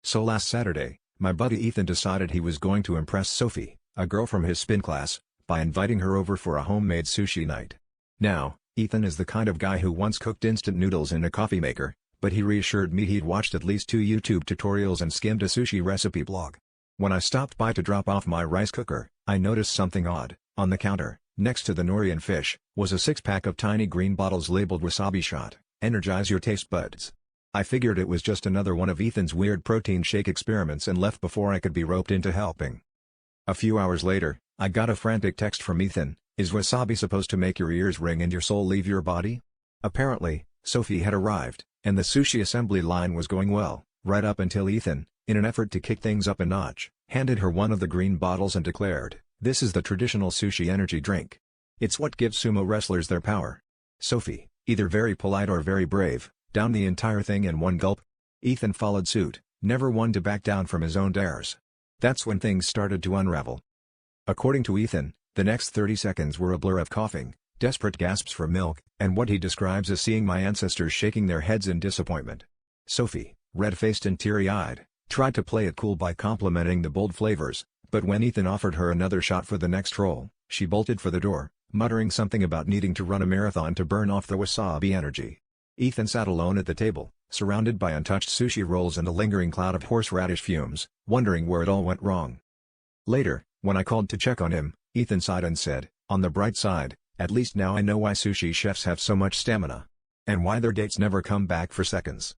So last Saturday, my buddy Ethan decided he was going to impress Sophie, a girl from his spin class, by inviting her over for a homemade sushi night. Now, Ethan is the kind of guy who once cooked instant noodles in a coffee maker, but he reassured me he'd watched at least 2 YouTube tutorials and skimmed a sushi recipe blog. When I stopped by to drop off my rice cooker, I noticed something odd. On the counter, next to the nori and fish, was a 6-pack of tiny green bottles labeled Wasabi Shot, energize your taste buds. I figured it was just another one of Ethan's weird protein shake experiments and left before I could be roped into helping. A few hours later, I got a frantic text from Ethan, "Is wasabi supposed to make your ears ring and your soul leave your body?" Apparently, Sophie had arrived, and the sushi assembly line was going well, right up until Ethan, in an effort to kick things up a notch, handed her one of the green bottles and declared, "This is the traditional sushi energy drink. It's what gives sumo wrestlers their power." Sophie, either very polite or very brave, downed the entire thing in one gulp. Ethan followed suit, never one to back down from his own dares. That's when things started to unravel. According to Ethan, the next 30 seconds were a blur of coughing, desperate gasps for milk, and what he describes as seeing my ancestors shaking their heads in disappointment. Sophie, red-faced and teary-eyed, tried to play it cool by complimenting the bold flavors, but when Ethan offered her another shot for the next roll, she bolted for the door, muttering something about needing to run a marathon to burn off the wasabi energy. Ethan sat alone at the table, surrounded by untouched sushi rolls and a lingering cloud of horseradish fumes, wondering where it all went wrong. Later, when I called to check on him, Ethan sighed and said, "On the bright side, at least now I know why sushi chefs have so much stamina. And why their dates never come back for seconds."